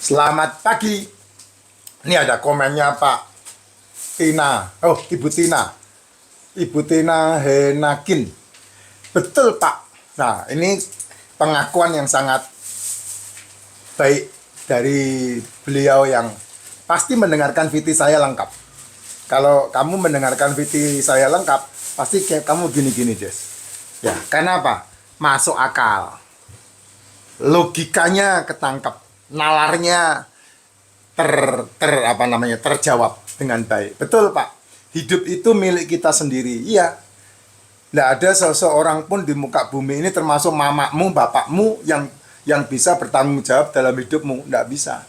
Selamat pagi. Ini ada komennya Pak Tina. Oh, Ibu Tina. Ibu Tina Henakin. Betul, Pak. Nah, ini pengakuan yang sangat baik dari beliau yang pasti mendengarkan VT saya lengkap. Kalau kamu mendengarkan VT saya lengkap, pasti kayak kamu gini-gini, Des. Ya, karena apa? Masuk akal. Logikanya ketangkep, nalarnya terjawab dengan baik. Betul, Pak. Hidup itu milik kita sendiri. Iya. Tidak ada seseorang pun di muka bumi ini termasuk mamamu, bapakmu yang bisa bertanggung jawab dalam hidupmu. Tidak bisa.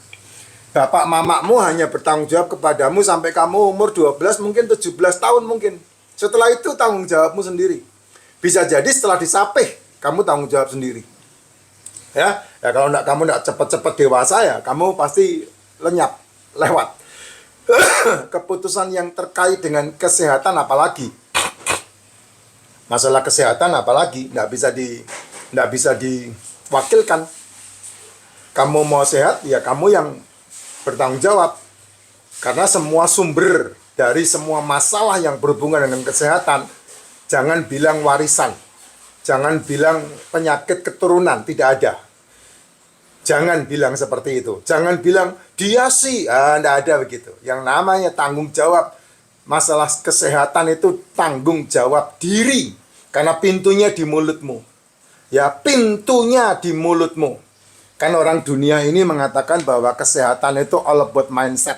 Bapak mamamu hanya bertanggung jawab kepadamu sampai kamu umur 12, mungkin 17 tahun mungkin. Setelah itu tanggung jawabmu sendiri. Bisa jadi setelah disapih, kamu tanggung jawab sendiri. Ya kalau kamu tidak cepat-cepat dewasa, ya kamu pasti lenyap, lewat. Keputusan yang terkait dengan kesehatan apalagi. Masalah kesehatan apalagi tidak bisa diwakilkan. Kamu mau sehat, ya kamu yang bertanggung jawab. Karena semua sumber dari semua masalah yang berhubungan dengan kesehatan, jangan bilang warisan, jangan bilang penyakit keturunan, tidak ada. Jangan bilang seperti itu. Jangan bilang dia sih, tidak ada begitu. Yang namanya tanggung jawab masalah kesehatan itu tanggung jawab diri. Karena pintunya di mulutmu. Ya, pintunya di mulutmu. Kan orang dunia ini mengatakan bahwa kesehatan itu all about mindset.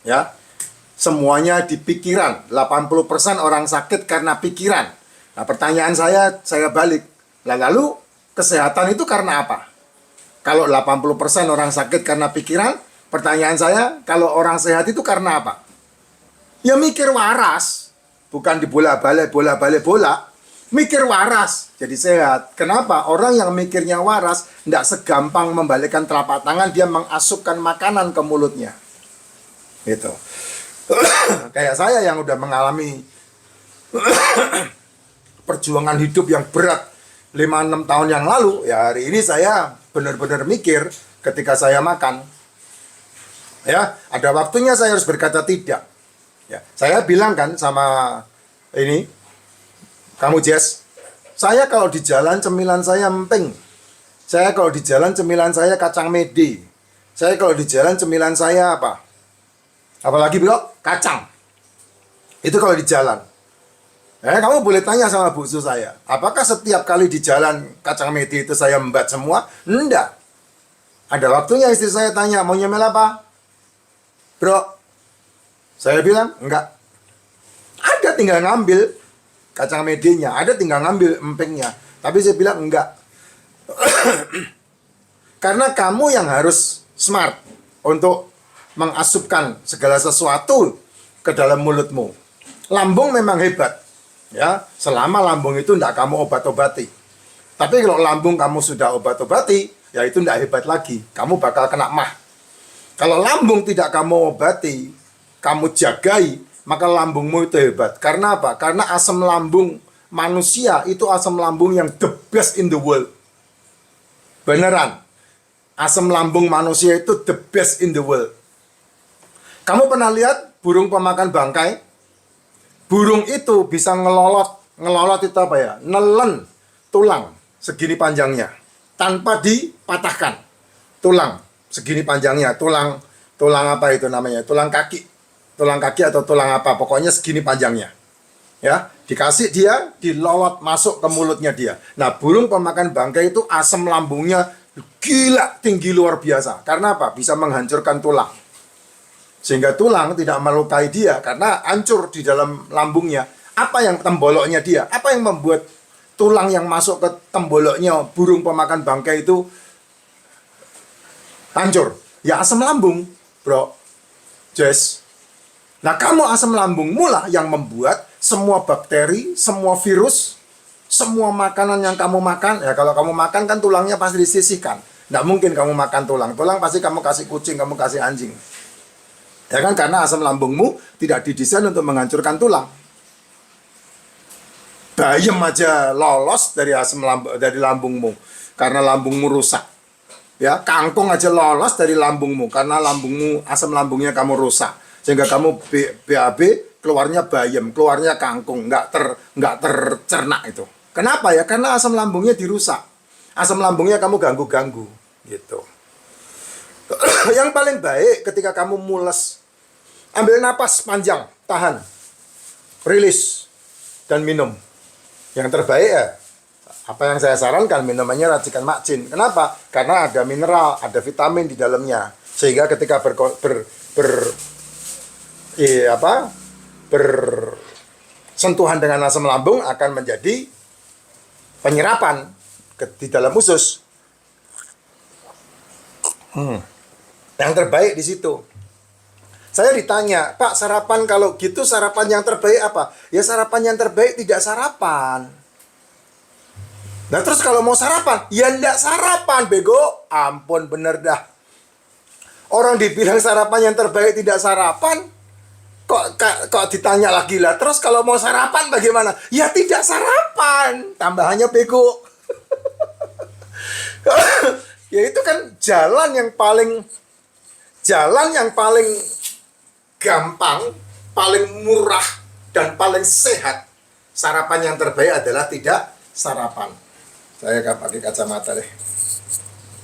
Ya, semuanya di pikiran. 80% orang sakit karena pikiran. Nah, pertanyaan saya balik. Lalu kesehatan itu karena apa? Kalau 80% orang sakit karena pikiran, pertanyaan saya, kalau orang sehat itu karena apa? Ya mikir waras, bukan dibola-balik bola. Mikir waras, jadi sehat. Kenapa? Orang yang mikirnya waras, tidak segampang membalikkan telapak tangan, dia mengasupkan makanan ke mulutnya. Gitu. Kayak saya yang udah mengalami perjuangan hidup yang berat 5-6 tahun yang lalu, ya hari ini saya benar-benar mikir ketika saya makan. Ya, ada waktunya saya harus berkata tidak. Ya, saya bilang kan sama ini, kamu Jess, saya kalau di jalan cemilan saya emping. Saya kalau di jalan cemilan saya kacang mede. Saya kalau di jalan cemilan saya apa? Apalagi bro, kacang. Itu kalau di jalan. Kamu boleh tanya sama buksu saya, apakah setiap kali di jalan kacang mede itu saya membat semua? Enggak. Ada waktunya istri saya tanya, mau nyemil apa? Bro, saya bilang, enggak. Ada tinggal ngambil kacang medenya, ada tinggal ngambil empingnya. Tapi saya bilang, enggak. Karena kamu yang harus smart untuk mengasupkan segala sesuatu ke dalam mulutmu. Lambung memang hebat. Ya, selama lambung itu tidak kamu obat-obati. Tapi kalau lambung kamu sudah obat-obati, ya itu tidak hebat lagi. Kamu bakal kena mah. Kalau lambung tidak kamu obati, kamu jagai, maka lambungmu itu hebat. Karena apa? Karena asam lambung manusia itu asam lambung yang the best in the world. Beneran. Asam lambung manusia itu the best in the world. Kamu pernah lihat burung pemakan bangkai? Burung itu bisa ngelolot itu apa ya? Nelen tulang segini panjangnya tanpa dipatahkan. Tulang segini panjangnya, tulang apa itu namanya? Tulang kaki atau tulang apa? Pokoknya segini panjangnya. Ya, dikasih dia, dilolot masuk ke mulutnya dia. Nah, burung pemakan bangkai itu asam lambungnya gila tinggi luar biasa. Karena apa? Bisa menghancurkan tulang. Sehingga tulang tidak melukai dia karena hancur di dalam lambungnya. Apa yang temboloknya dia? Apa yang membuat tulang yang masuk ke temboloknya burung pemakan bangkai itu hancur? Ya asam lambung, bro. Jess. Nah, kamu asam lambungmu lah yang membuat semua bakteri, semua virus, semua makanan yang kamu makan. Ya kalau kamu makan kan tulangnya pasti disisihkan. Nggak mungkin kamu makan tulang. Tulang pasti kamu kasih kucing, kamu kasih anjing. Ya kan, karena asam lambungmu tidak didesain untuk menghancurkan tulang. Bayam aja lolos dari dari lambungmu karena lambungmu rusak. Ya, kangkung aja lolos dari lambungmu karena lambungmu, asam lambungnya kamu rusak. Sehingga kamu BAB, keluarnya bayam, keluarnya kangkung, nggak tercerna itu. Kenapa ya? Karena asam lambungnya dirusak. Asam lambungnya kamu ganggu-ganggu gitu. Yang paling baik ketika kamu mules, ambil napas panjang, tahan, rilis, dan minum. Yang terbaik ya, apa yang saya sarankan, minumannya racikan Mak Jin. Kenapa? Karena ada mineral, ada vitamin di dalamnya. Sehingga ketika bersentuhan dengan asam lambung akan menjadi penyerapan di dalam usus. Yang terbaik di situ. Saya ditanya, Pak, sarapan kalau gitu sarapan yang terbaik apa? Ya sarapan yang terbaik tidak sarapan. Nah terus kalau mau sarapan, ya enggak sarapan, bego. Ampun, bener dah. Orang dibilang sarapan yang terbaik tidak sarapan, kok ditanya lagi lah. Terus kalau mau sarapan bagaimana? Ya tidak sarapan, tambahannya bego. Ya itu kan jalan yang paling gampang, paling murah, dan paling sehat. Sarapan yang terbaik adalah tidak sarapan. Saya pakai kacamata deh.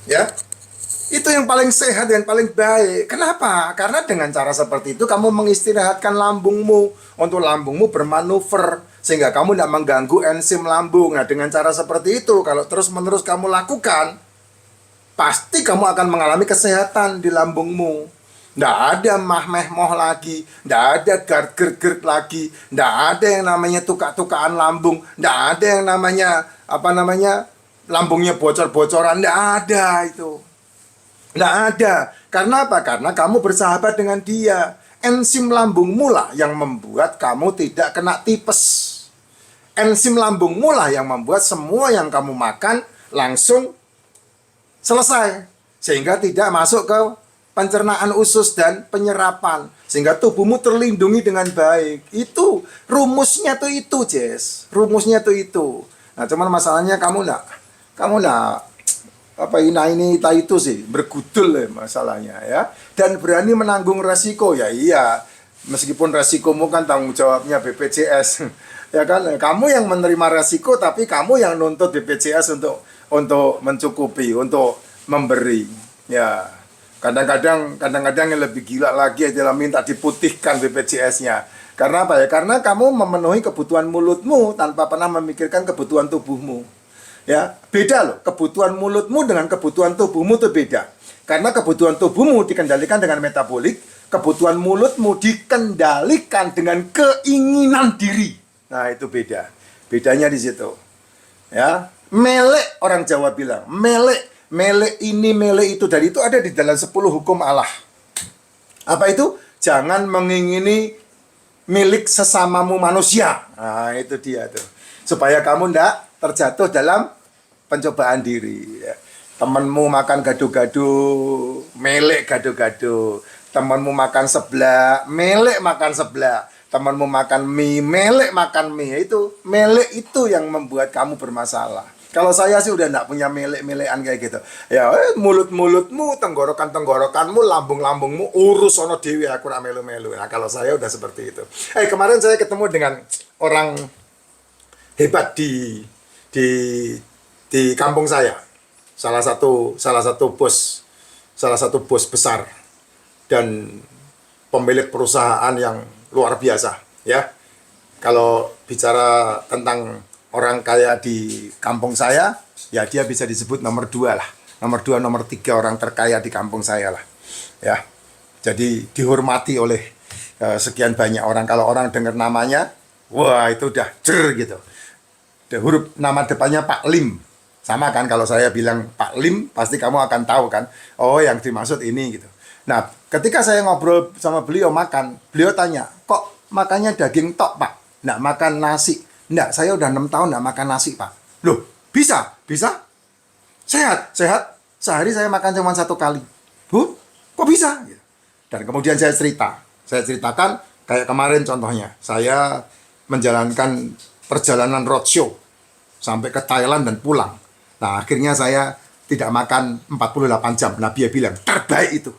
Ya, itu yang paling sehat dan paling baik. Kenapa? Karena dengan cara seperti itu kamu mengistirahatkan lambungmu untuk lambungmu bermanuver sehingga kamu tidak mengganggu enzim lambung. Nah, dengan cara seperti itu kalau terus-menerus kamu lakukan, pasti kamu akan mengalami kesehatan di lambungmu. Nggak ada mah-meh-moh lagi, nggak ada gerd-gerd lagi, nggak ada yang namanya tukak-tukaan lambung, nggak ada yang namanya lambungnya bocor-bocoran, nggak ada itu. Nggak ada. Karena apa? Karena kamu bersahabat dengan dia. Enzim lambungmu lah yang membuat kamu tidak kena tipes. Enzim lambungmu lah yang membuat semua yang kamu makan langsung selesai. Sehingga tidak masuk ke pencernaan usus dan penyerapan. Sehingga tubuhmu terlindungi dengan baik. Itu rumusnya tuh itu, Jess. Rumusnya tuh itu. Nah, cuman masalahnya kamu enggak ini itu sih bergudul ya masalahnya ya, dan berani menanggung resiko. Ya iya, meskipun resikomu kan tanggung jawabnya BPJS ya kan, kamu yang menerima resiko tapi kamu yang nuntut BPJS untuk mencukupi, untuk memberi. Ya kadang-kadang yang lebih gila lagi adalah minta diputihkan BPJS-nya. Karena apa ya? Karena kamu memenuhi kebutuhan mulutmu tanpa pernah memikirkan kebutuhan tubuhmu. Ya, beda loh. Kebutuhan mulutmu dengan kebutuhan tubuhmu itu beda. Karena kebutuhan tubuhmu dikendalikan dengan metabolik, kebutuhan mulutmu dikendalikan dengan keinginan diri. Nah, itu beda. Bedanya di situ. Ya, melek, orang Jawa bilang, melek ini, melek itu, dan itu ada di dalam 10 hukum Allah. Apa itu? Jangan mengingini milik sesamamu manusia. Nah, itu dia tuh. Supaya kamu ndak terjatuh dalam pencobaan diri. Temenmu makan gado-gado, melek gado-gado. Temenmu makan seblak, melek makan seblak. Temenmu makan mie, melek makan mie. Itu melek itu yang membuat kamu bermasalah. Kalau saya sih udah nggak punya melek-melekan kayak gitu. Ya mulut-mulutmu, tenggorokan-tenggorokanmu, lambung-lambungmu, urus sono dewi, aku nak melu-melu. Nah kalau saya udah seperti itu. Kemarin saya ketemu dengan orang hebat di kampung saya, salah satu bos besar dan pemilik perusahaan yang luar biasa ya. Kalau bicara tentang orang kaya di kampung saya, ya dia bisa disebut nomor 2 lah, nomor 2 nomor 3 orang terkaya di kampung saya lah ya. Jadi dihormati oleh sekian banyak orang. Kalau orang dengar namanya, wah itu udah jer gitu. Huruf nama depannya Pak Lim. Sama kan, kalau saya bilang Pak Lim, pasti kamu akan tahu kan, oh yang dimaksud ini gitu. Nah, ketika saya ngobrol sama beliau makan, beliau tanya, kok makannya daging tok, Pak? Nggak makan nasi? Nggak, saya udah 6 tahun nggak makan nasi, Pak. Loh, bisa? Sehat? Sehari saya makan cuma 1 kali. Bu, kok bisa? Dan kemudian saya ceritakan, kayak kemarin contohnya, saya menjalankan perjalanan roadshow sampai ke Thailand dan pulang. Nah, akhirnya saya tidak makan 48 jam. Nabi ya bilang, terbaik itu.